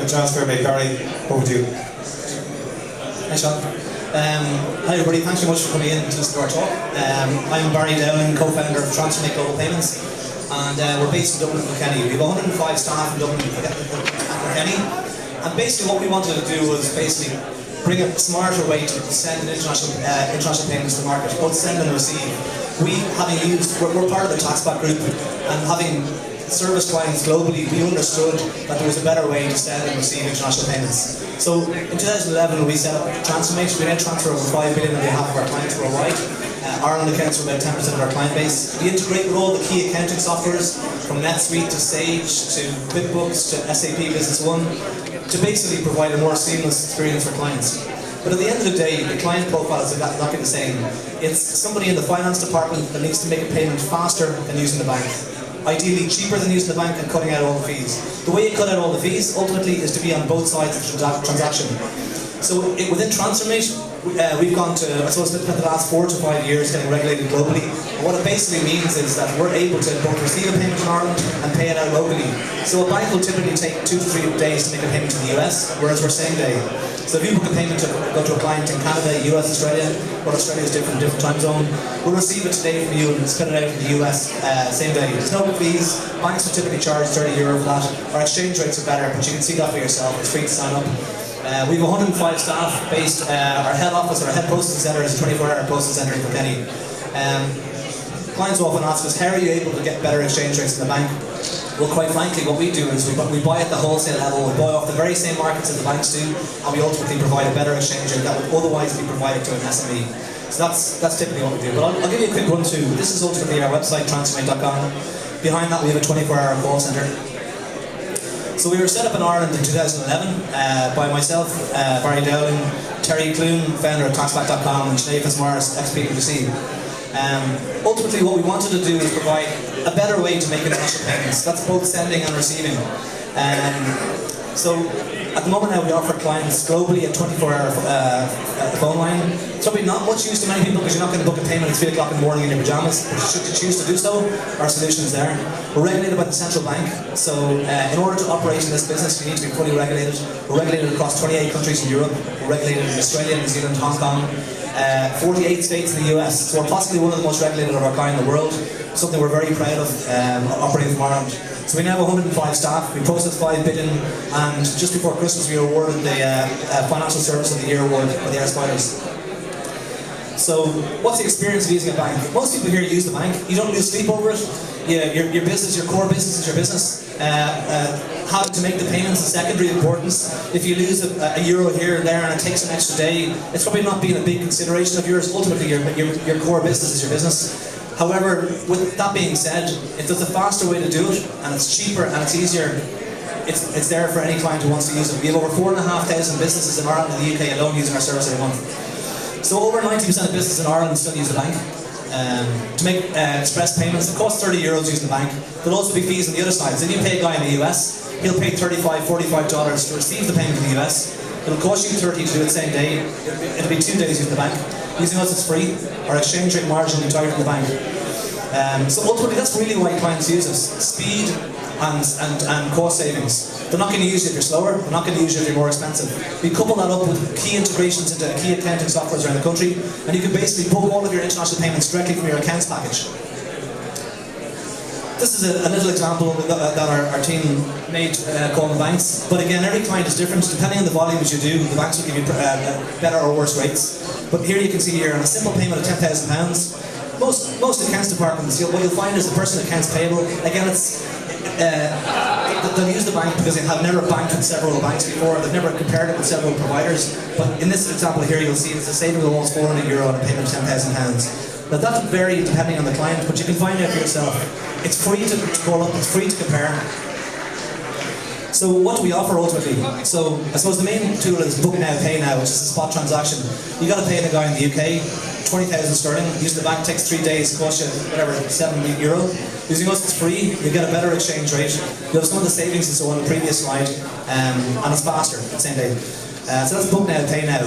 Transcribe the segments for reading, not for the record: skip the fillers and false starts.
with Transfermate. Barry, over to you. Hi Sean. Hi everybody, thanks very much for coming in to listen to our talk. I'm Barry Dowling, co-founder of Transfermate Global Payments, and we're based in Dublin and Kilkenny. We have 105 staff in Dublin and Kilkenny, and basically what we wanted to do was basically bring a smarter way to send an international payments to the market, both send and receive. We're part of the TaxBack group, and having service clients globally, we understood that there was a better way to send and receive international payments. So in 2011 we set up Transfermate. We now transfer over 5 billion on behalf of our clients worldwide. Ireland accounts for about 10% of our client base. We integrate with all the key accounting softwares, from NetSuite to Sage to QuickBooks to SAP Business One, to basically provide a more seamless experience for clients. But at the end of the day, the client profile is exactly the same. It's somebody in the finance department that needs to make a payment faster than using the bank. Ideally cheaper than using the bank and cutting out all the fees. The way you cut out all the fees, ultimately, is to be on both sides of the transaction. So within Transfermate, we've gone to, I suppose, spent the last 4 to 5 years getting regulated globally. And what it basically means is that we're able to both receive a payment in Ireland and pay it out locally. So a bank will typically take 2 to 3 days to make a payment to the US, whereas we're same day. So if you book a payment to go to a client in Canada, US, Australia, well, Australia is different time zone, we'll receive it today from you and spit it out from the US same day. There's no fees. Banks will typically charge €30 for that. Our exchange rates are better, but you can see that for yourself. It's free to sign up. We have 105 staff based. Our head office, our head processing centre is a 24-hour processing centre in Kilkenny. Clients often ask us, how are you able to get better exchange rates in the bank? Well, quite frankly, what we do is we buy at the wholesale level, we buy off the very same markets that the banks do, and we ultimately provide a better exchange rate that would otherwise be provided to an SME. So that's typically what we do. But I'll give you a quick run through. This is ultimately our website, transfermate.com. Behind that we have a 24-hour call centre. So we were set up in Ireland in 2011 by myself, Barry Dowling, Terry Clune, founder of TaxBack.com, and Sinead Fitzmaurice, ex-PwC. Ultimately what we wanted to do is provide a better way to make international payments. That's both sending and receiving. So at the moment now we offer clients globally a 24-hour phone line. It's probably not much use to many people because you're not going to book a payment at 3 o'clock in the morning in your pajamas, but should you choose to do so, our solution is there. We're regulated by the central bank, so in order to operate in this business you need to be fully regulated. We're regulated across 28 countries in Europe. We're regulated in Australia, New Zealand, Hong Kong, 48 states in the US. So we're possibly one of the most regulated of our kind in the world, something we're very proud of operating from Ireland. So we now have 105 staff, we processed 5 billion, and just before Christmas we were awarded the Financial Service of the Year award by the Spiders. So what's the experience of using a bank? Most people here use the bank. You don't lose sleep over it. Your business, your core business is your business. Having to make the payments is secondary importance. If you lose a euro here and there and it takes an extra day, it's probably not being a big consideration of yours. Ultimately your core business is your business. However, with that being said, if there's a faster way to do it, and it's cheaper and it's easier, it's there for any client who wants to use it. We have over 4,500 businesses in Ireland and the UK alone using our service every month. So over 90% of businesses in Ireland still use the bank. To make express payments, it costs €30 using the bank. There'll also be fees on the other side. So if you pay a guy in the US, he'll pay $35, $45 to receive the payment in the US. It'll cost you $30 to do it same day. It'll be 2 days using the bank. Using us, it's free. Our exchange rate margin will be tighter than the bank. So ultimately, that's really why clients use us: speed and cost savings. They're not going to use it if you're slower. They're not going to use it if you're more expensive. We couple that up with key integrations into key accounting softwares around the country, and you can basically book all of your international payments directly from your accounts package. This is a little example that our team made calling banks. But again, every client is different. Depending on the volumes you do, the banks will give you better or worse rates. But here you can see here, on a simple payment of £10,000, most accounts departments, what you'll find is the person accounts payable. Again, they'll use the bank because they have never banked with several banks before. They've never compared it with several providers. But in this example here, you'll see it's a saving of almost €400 on a payment of £10,000. Now that will vary depending on the client, but you can find out for yourself. It's free to call up, it's free to compare. So what do we offer ultimately? So I suppose the main tool is Book Now, Pay Now, which is a spot transaction. You got to pay the guy in the UK, 20,000 sterling. Using the bank takes 3 days, costs you whatever, €7. Using us, it's free. You get a better exchange rate. You have some of the savings and so on the previous slide, and it's faster the same day. So that's Book Now, Pay Now.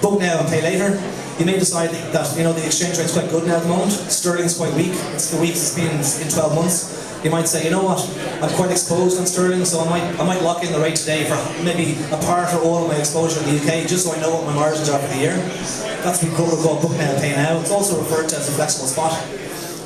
Book now and pay later. You may decide that the exchange rate's quite good now at the moment. Sterling's quite weak. It's the weakest it's been in 12 months. You might say, you know what, I'm quite exposed on sterling, so I might lock in the rate today for maybe a part or all of my exposure in the UK, just so I know what my margins are for the year. That's what we call book now, pay now. It's also referred to as a flexible spot.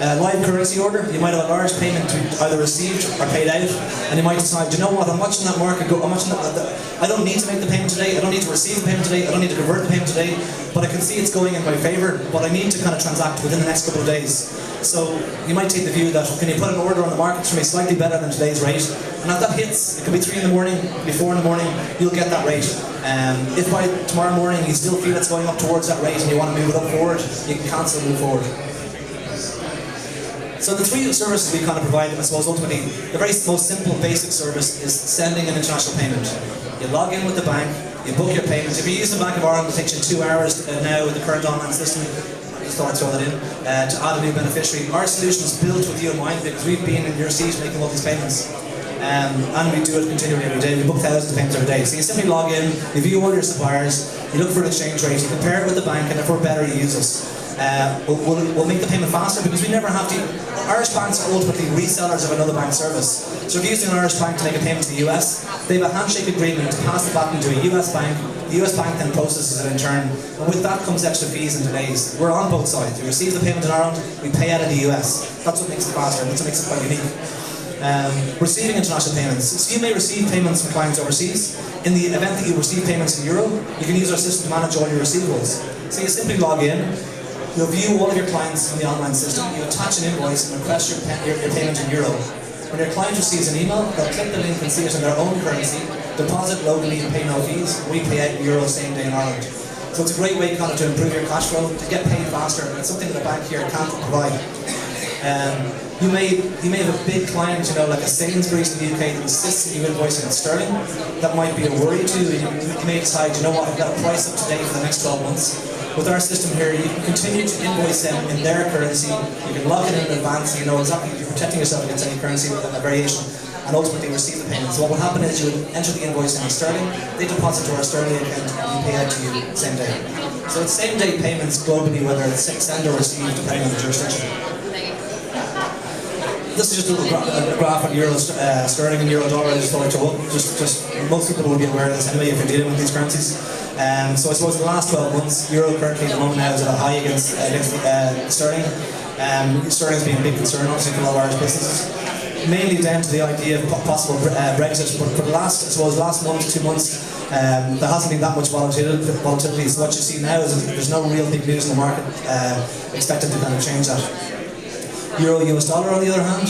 Live currency order, you might have a large payment to either received or paid out, and you might decide, you know what, I'm watching that market go, I don't need to make the payment today, I don't need to receive the payment today, I don't need to convert the payment today, but I can see it's going in my favour, but I need to kind of transact within the next couple of days. So you might take the view that, can you put an order on the market for me slightly better than today's rate, and if that hits, it could be 3 in the morning, it could be 4 in the morning, you'll get that rate. If by tomorrow morning you still feel it's going up towards that rate and you want to move it up forward, you can cancel and move forward. So the three services we kind of provide, I suppose ultimately, the very most simple basic service is sending an international payment. You log in with the bank, you book your payments. If you use the Bank of Ireland, it takes you 2 hours now with the current online system. I just thought I'd throw that in, to add a new beneficiary. Our solution is built with you in mind because we've been in your seat making all these payments. And we do it continually every day. We book thousands of payments every day. So you simply log in, you view all your suppliers, you look for an exchange rate, you compare it with the bank, and if we're better, you use us. We'll make the payment faster because we never have to. Irish banks are ultimately resellers of another bank's service. So if you're using an Irish bank to make a payment to the US, they have a handshake agreement to pass the baton to a US bank. The US bank then processes it in turn, and with that comes extra fees and delays. We're on both sides. We receive the payment in Ireland, we pay out of the US. That's what makes it faster, and that's what makes it quite unique. Receiving international payments. So you may receive payments from clients overseas. In the event that you receive payments in euro, you can use our system to manage all your receivables. So you simply log in, you'll view all of your clients in the online system, you attach an invoice and request your payment in euro. When your client receives an email, they'll click the link and see it in their own currency, deposit locally and pay no fees, we pay out in euro same day in Ireland. So it's a great way kind of to improve your cash flow, to get paid faster, and it's something the bank here can't provide. You may have a big client, you know, like a Sainsbury's in the UK that insists that you invoicing in sterling. That might be a worry to you. You may decide, you know what, I've got a price up to date for the next 12 months. With our system here, you can continue to invoice them in their currency. You can lock it in advance, so you know exactly, you're protecting yourself against any currency variation, and ultimately receive the payment. So what will happen is you would enter the invoice in sterling, they deposit to our sterling account, and we pay out to you same day. So it's same day payments globally, whether it's send or receive, depending on the jurisdiction. This is just a little graph on euro sterling and euro dollar. I just thought I'd show up. Just most people will be aware of this anyway if you're dealing with these currencies. So I suppose in the last 12 months, euro currently at the moment now is at a high against sterling. Sterling has been a big concern, obviously, for a lot of Irish businesses. Mainly down to the idea of possible Brexit, but for the last, I suppose, last month, 2 months, there hasn't been that much volatility. So what you see now is that there's no real big news in the market expected to kind of change that. Euro US dollar, on the other hand,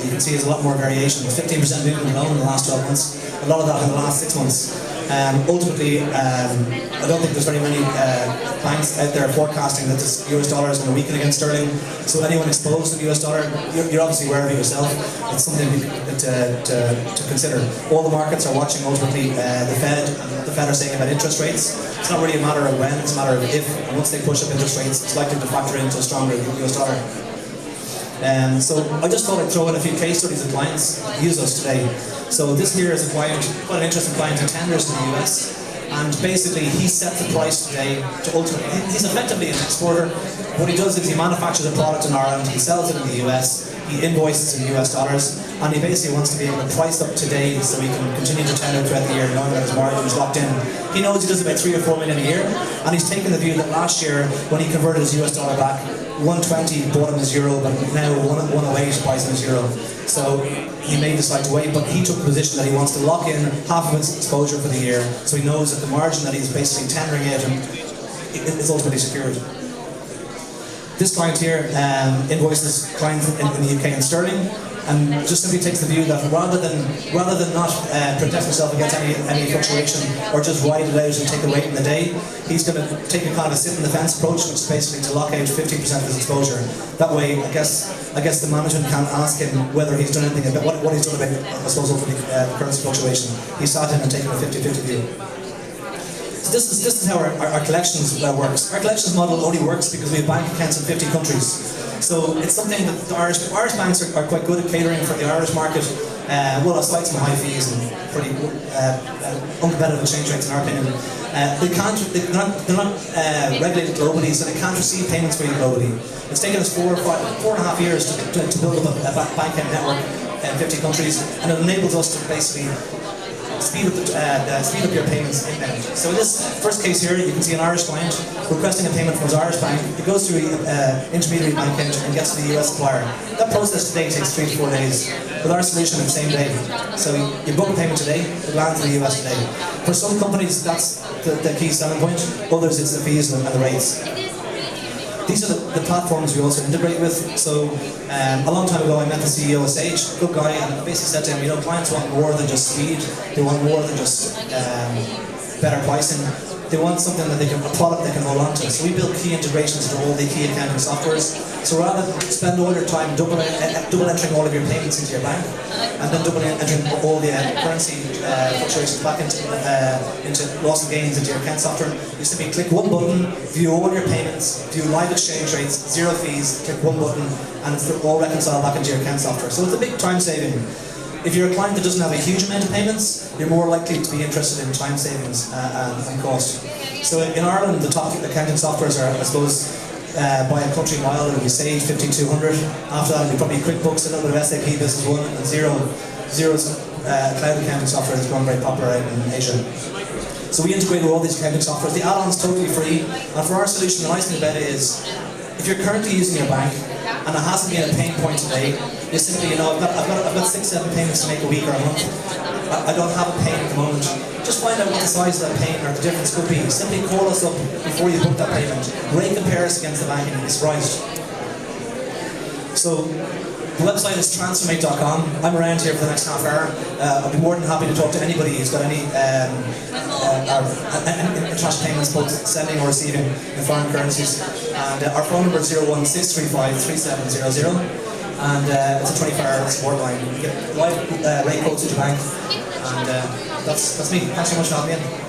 you can see there's a lot more variation. 15% movement alone in the last 12 months. A lot of that in the last 6 months. Ultimately, I don't think there's very many banks out there forecasting that this US dollar is going to weaken against sterling. So anyone exposed to the US dollar, you're obviously aware of it yourself. It's something to consider. All the markets are watching ultimately the Fed are saying about interest rates. It's not really a matter of when, it's a matter of if. And once they push up interest rates, it's likely to factor into a stronger US dollar. So I just thought I'd throw in a few case studies of clients that use us today. So this here is a client, quite an interesting client who tenders in the US, and basically he sets the price today to ultimately, he's effectively an exporter. What he does is he manufactures a product in Ireland, he sells it in the US, he invoices in US dollars, and he basically wants to be able to price up today so he can continue to tender throughout the year knowing that his margin is locked in. He knows he does about 3 or 4 million a year, and he's taken the view that last year when he converted his US dollar back, 120 bought him his euro, but now 108 buys him his euro. So he may decide to wait, but he took the position that he wants to lock in half of his exposure for the year, so he knows that the margin that he's basically tendering out is ultimately secured. This client here invoices clients in the UK in sterling, and just simply takes the view that rather than not protect himself against any fluctuation or just ride it out and take the rate in the day, he's going to take a kind of a sit in the fence approach, which is basically to lock out 50% of his exposure. That way, I guess the management can ask him whether he's done anything about what he's done about, I suppose, ultimately currency fluctuation. He's sat in and taken a 50-50 view. So this is how our collections works. Our collections model only works because we have bank accounts in 50 countries. So it's something that the Irish banks are quite good at catering for the Irish market. aside from high fees and pretty uncompetitive exchange rates in our opinion, they're not regulated globally, so they can't receive payments for you globally. It's taken us 4.5 years to build up a banking network in 50 countries, and it enables us to basically speed up your payments inbound. So in this first case here, you can see an Irish client requesting a payment from his Irish bank. It goes through intermediary bank and gets to the US supplier. That process today takes 3 to 4 days. With our solution, it's the same day. So you book a payment today, it lands in the US today. For some companies, that's the key selling point. Others, it's the fees and the rates. These are the platforms we also integrate with. So a long time ago I met the CEO of Sage, good guy, and I basically said to him, clients want more than just speed, they want more than just better pricing. They want something that a product they can hold on to. So we build key integrations to all the key accounting softwares. So rather than spend all your time double entering all of your payments into your bank, and then double entering all the currency fluctuations back into loss and gains into your account software, you simply click one button, view all your payments, view live exchange rates, 0 fees, click one button, and it's all reconciled back into your account software. So it's a big time saving. If you're a client that doesn't have a huge amount of payments, you're more likely to be interested in time savings and cost. So in Ireland, the top accounting softwares are, I suppose, by a country mile, it would be Sage 5200. After that, it would be probably QuickBooks, a little bit of SAP Business One, and Xero's cloud accounting software has grown very popular out in Asia. So we integrate with all these accounting softwares. The add-on's totally free, and for our solution, the nice thing about it is, if you're currently using your bank and it hasn't been a pain point today, you simply, I've got 6-7 payments to make a week or a month. I don't have a pain at the moment. Just find out what the size of that pain or the difference could be. Simply call us up before you book that payment. Rate compare us against the bank and you'll be surprised. So the website is transfermate.com. I'm around here for the next half hour. I'll be more than happy to talk to anybody who's got any international payments, both sending or receiving in foreign currencies. And our phone number is 01635 3700. And it's a 24-hour support line. You get live rate quotes at your bank, and that's me. Thanks so much for having me in.